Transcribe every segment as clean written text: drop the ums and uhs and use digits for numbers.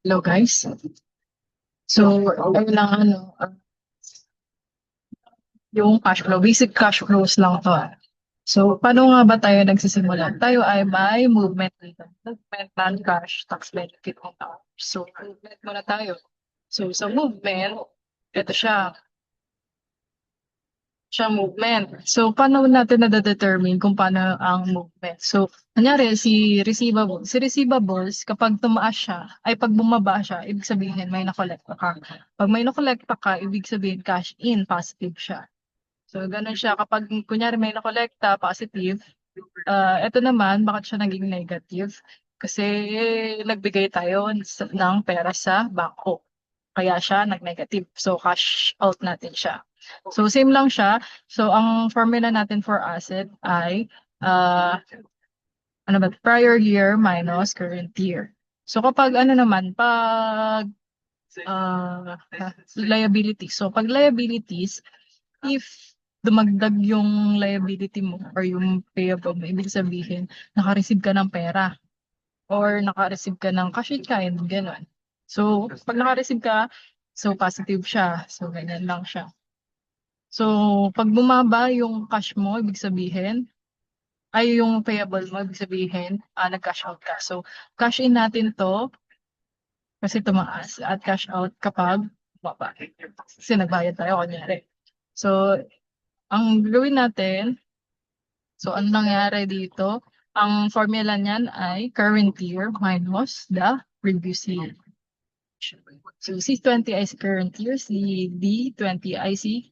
Hello guys. So, ayun lang yung cash flow, basic cash flows lang to. So, paano nga ba tayo nagsisimula? Tayo ay by movement dito. Movement, non-cash, tax benefit on account. So, movement muna tayo. So, sa movement, ito siya movement. So, paano natin na-determine kung paano ang movement? So, kunyari, si receivables, kapag tumaas siya, ay pag bumaba siya, ibig sabihin may nakolekta ka. Pag may nakolekta ka, ibig sabihin cash in, positive siya. So, ganun siya. Kapag, kunyari, may nakolekta, positive, ito naman, bakit siya naging negative? Kasi nagbigay tayo ng pera sa bangko. Kaya siya nag-negative. So, cash out natin siya. So, same lang siya. So, ang formula natin for asset ay uh, prior year minus current year. So, kapag pag liabilities. So, pag liabilities, if dumagdag yung liability mo or yung payable mo, ibig sabihin, naka-receive ka ng pera or naka-receive ka ng cash in kind, gano'n. So, pag naka-receive ka, so positive siya. So, ganyan lang siya. So, pag bumaba yung cash mo, ibig sabihin, ay yung payable mo, ibig sabihin, nag-cash out ka. So, cash in natin to kasi tumaas at cash out kapag bumaba. Kasi nagbayad tayo, kunyari. So, ang gagawin natin, so ang nangyari dito, ang formula niyan ay current year minus the previous year. So, C20 ay si current year, si D20 ay si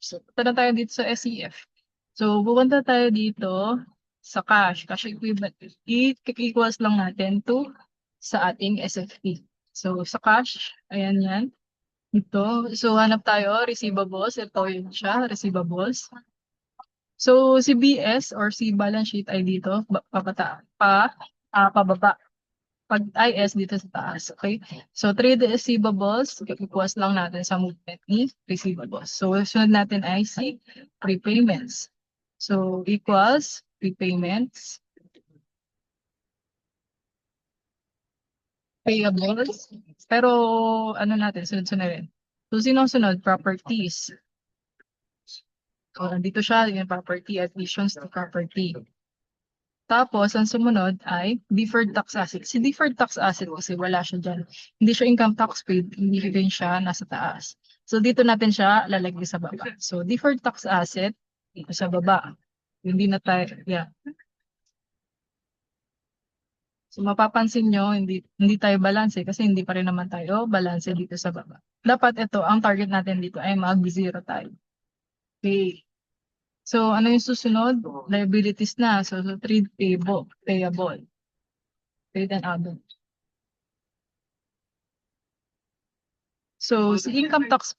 so, punta na tayo dito sa SEF. So, pupunta tayo dito sa cash. Cash equivalent. I-equals lang natin to sa ating SFP. So, sa cash, ayan yan. Ito. So, hanap tayo, receivables. Ito yun siya, receivables. So, si BS or si balance sheet ay dito, pababa. Pag IS dito sa taas, okay? So, trade receivables, equals lang natin sa movement ni receivables. So, sunod natin ay si prepayments. So, equals prepayments, payables. Pero, natin, sunod-sunod rin. So, sino ang sunod? Properties. So, nandito siya, yung property, additions to property. Tapos, ang sumunod ay deferred tax asset. Si deferred tax asset kasi wala siya dyan. Hindi siya income tax paid, hindi rin siya nasa taas. So, dito natin siya lalagay sa baba. So, deferred tax asset, dito sa baba. Hindi na tayo, yeah. So, mapapansin nyo, hindi tayo balanse kasi hindi pa rin naman tayo balanse dito sa baba. Dapat ito, ang target natin dito ay mag-zero tayo. Okay. So, ano yung susunod? Liabilities na. So trade payable. Trade and other. So, si income tax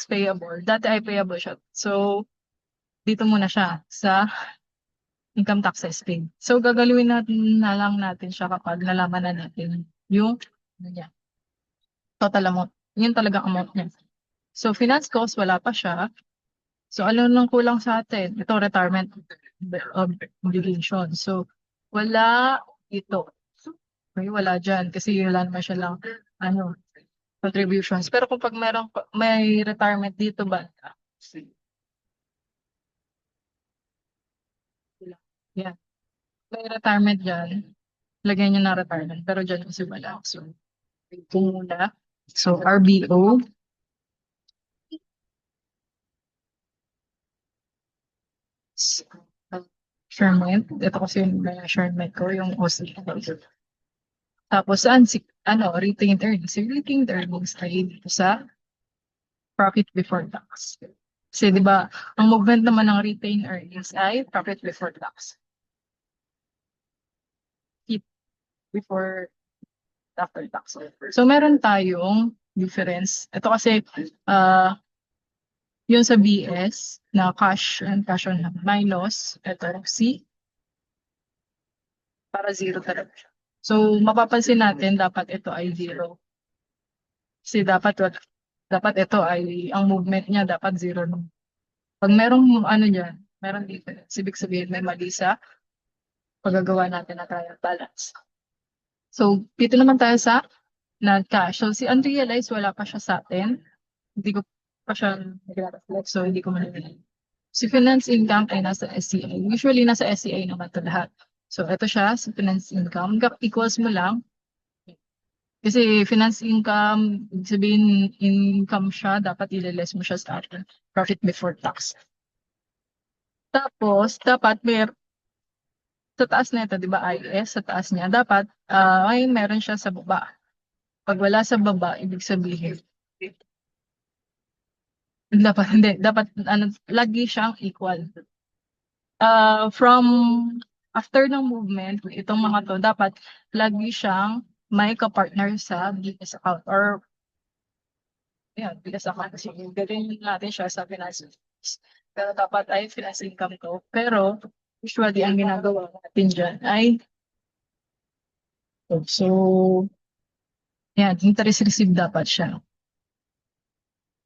payable, dati ay payable siya. So, dito muna siya sa income taxes paid. So, gagalawin natin na lang natin siya kapag nalaman na natin yung niya, total amount. Yun talagang amount niya. So, finance cost, wala pa siya. So, ano nang kulang sa atin? Ito, retirement obligation. So, wala ito. Okay, wala dyan kasi wala naman siya lang contributions. Pero kung pag may retirement dito ba? Yeah. May retirement dyan. Lagyan nyo na retirement. Pero dyan kasi wala. So, ito muna. So, RBO. Measurement. Ito kasi yung measurement ko, yung OCL. Tapos, retained earnings. Yung retained earnings ay dito sa profit before tax. Kasi, di ba, ang movement naman ng retained earnings ay profit before tax. Before after tax. So, meron tayong difference. Ito kasi, yun sa BS na cash and cash on hand minus, ito C, para zero talaga siya. So, mapapansin natin, dapat ito ay zero. Kasi dapat ito ay, ang movement niya dapat zero. Pag merong dyan, meron dito, ibig sabihin may mali sa paggagawa natin na trial balance. So, dito naman tayo sa na cash. So, si unrealized, wala pa siya sa atin. Hindi ko pa siya nag-reflect, so hindi ko malalaman. Si finance income ay nasa SCI. Usually, nasa SCI naman to lahat. So, ito siya, si finance income. Equals mo lang. Kasi finance income, ibig sabihin income siya, dapat ileless mo siya sa atin. Profit before tax. Tapos, dapat sa taas na ito, di ba, IS, sa taas niya, dapat ay meron siya sa baba. Pag wala sa baba, ibig sabihin, dapat hindi, dapat ano, lagi siyang equal. From after ng movement, itong mga to, dapat lagi siyang may kapartner sa business account or yan, business account kasi gawin natin siya sa finance. Pero dapat ay finance income ko. Pero usually ang ginagawa natin dyan ay so yan, interest received dapat siya.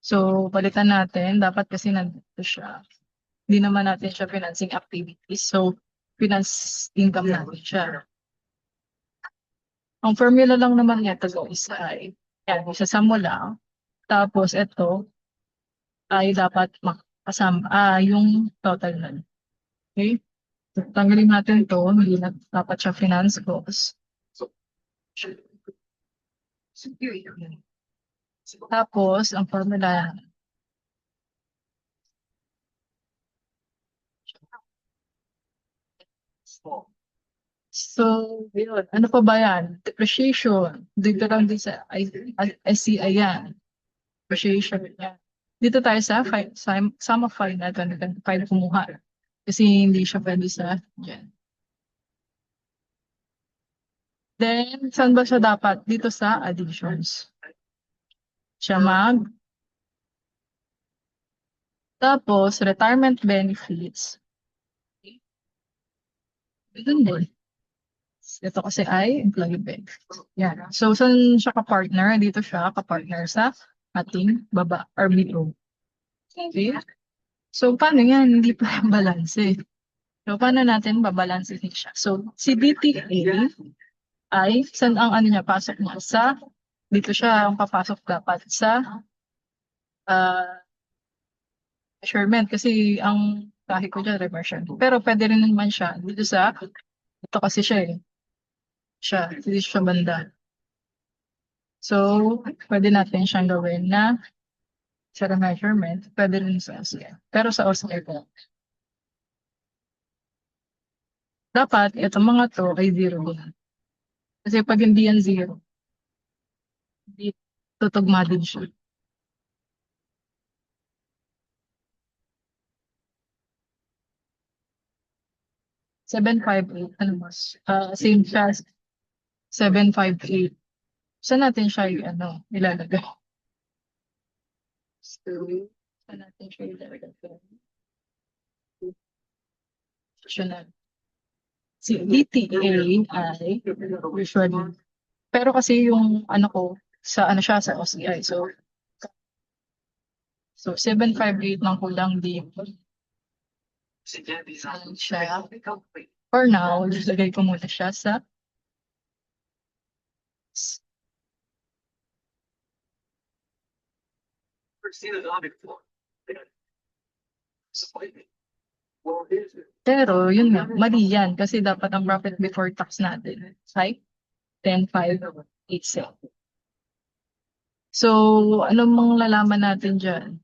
So, palitan natin. Dapat kasi nandito siya. Hindi naman natin siya financing activities. So, finance income natin siya. Ang formula lang naman nito guys ay, yan, isasama mo lang. Tapos, ito ay dapat makasama, yung total nun. Okay? So, tanggalin natin to. Hindi na dapat siya finance cost. Tapos, ang formula, so, yun. Ano pa ba yan? Depreciation. Dito lang din sa SCI yan. Depreciation yan. Dito tayo sa sum of final 2025 kumuha. Kasi hindi siya pwede sa dyan. Then, saan ba siya dapat? Dito sa additions. Siya tapos, retirement benefits. Doon din. Ito kasi ay employee benefits. Yan. So, saan siya ka-partner? Dito siya ka-partner sa ating baba, RBO. Okay? So, paano yan? Hindi pa yung balance eh. So, paano natin babalansin siya? So, si DTA ay, saan ang ano niya, pasok niya sa, dito siya ang papasok dapat sa measurement. Kasi ang kahi ko dyan, reversion. Pero pwede rin naman siya dito sa, ito kasi siya eh. Dito siya banda. So, pwede natin siyang gawin na sa measurement, pwede rin sa OCR. Pero sa OCR ko, dapat itong mga to ay zero din. Kasi pag hindi yan zero, hindi tutugma din siya. 758, ano mas? Same siya, 758. Saan natin siya ano, ilalagay? So, saan natin siya ilalagay? Siya na. Si DTA ay usually, pero kasi yung ano ko, sa ano siya, sa OCI. So 758 lang kulang dito. Saan siya? For now, ilagay ko muna siya sa pero yun nga, mali yan kasi dapat ang profit before tax natin ay 10,587. So, ano mong lalaman natin dyan?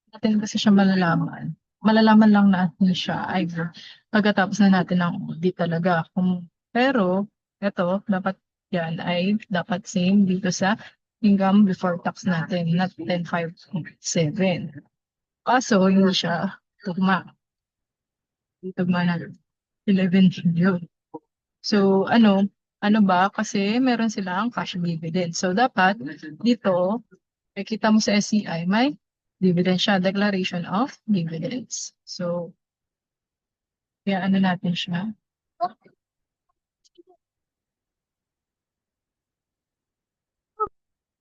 Natin kasi siya malalaman. Malalaman lang natin siya either pagkatapos na natin ng audit talaga. Pero, ito, dapat yan ay dapat same dito sa income before tax natin, not 10,507. Kaso, hindi siya tugma. Tugma na 11 billion. So, ano ba? Kasi meron silang cash dividend. So, dapat dito, kita mo sa SCI, may Dividend siya, declaration of dividends. So, kaya ano natin siya?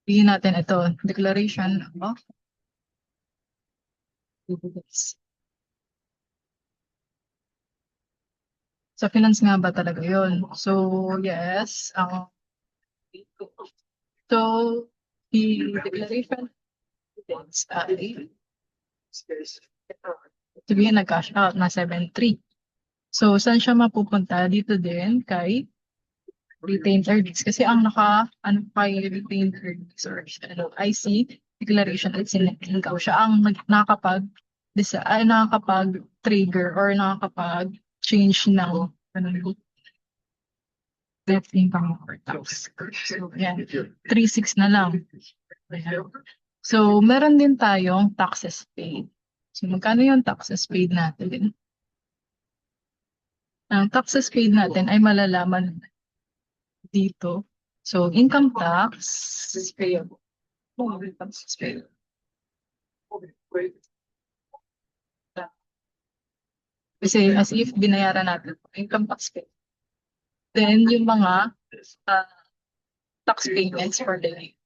Bigyan natin ito, declaration of dividends. Sa finance nga ba talaga yun? So, yes. So, the declaration of dividends ay sabihin nag-cash out na 7.3. So, saan siya mapupunta? Dito din kay retained earnings. Kasi ang ano kay retained earnings or ano, IC declaration at net income. Siya ang nakakapag-trigger or nakakapag-change ng ano, net income or tax. So, yan. 3.6 na lang. Ayan. So, meron din tayong taxes paid. So, magkano yung taxes paid natin? Ang taxes paid natin ay malalaman dito. So, income tax is payable. Income tax is payable. Kasi as if binayaran natin income tax pay. Then, yung mga uh, tax payments for the year.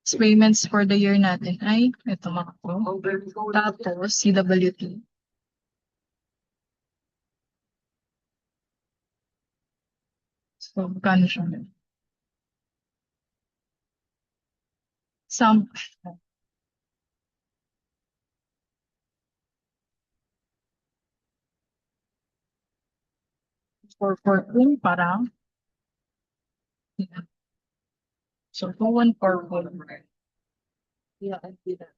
Tax payments for the year natin ay ito mga po. Tapos, CWT. So, magkano siya? Some for kung parang so kung 1 for 1 yeah, I did that.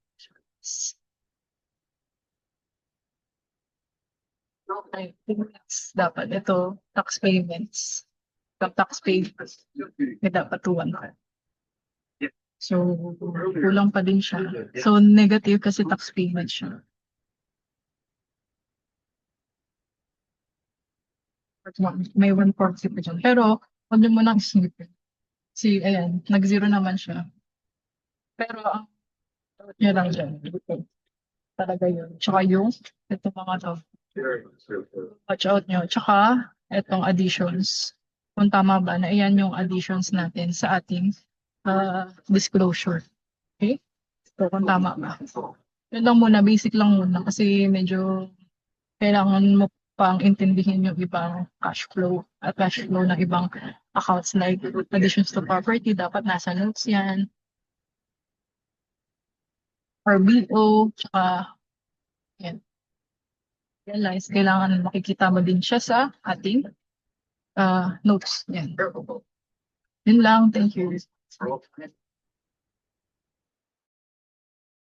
I think dapat ito tax payments. Tax payments may dapat 200. So kulang pa din siya. So negative kasi tax payment siya. May 140 pa dyan. Pero huwag niyo munang isipin. Si, ayan, nag-zero naman siya. Pero ang niya lang dyan. Talaga yun. Tsaka yung, ito mga to. Watch out nyo. Tsaka, itong additions. Kung tama ba na iyan yung additions natin sa ating disclosure. Okay? So, kung tama ba. Yun lang muna, basic lang muna kasi medyo kailangan mo pang intindihin yung ibang cash flow at cash flow ng ibang accounts like additions to property, dapat nasa notes yan, or BO, tsaka yan. Realize, kailangan makikita mo din siya sa ating notes. Yan. Yun lang, thank you.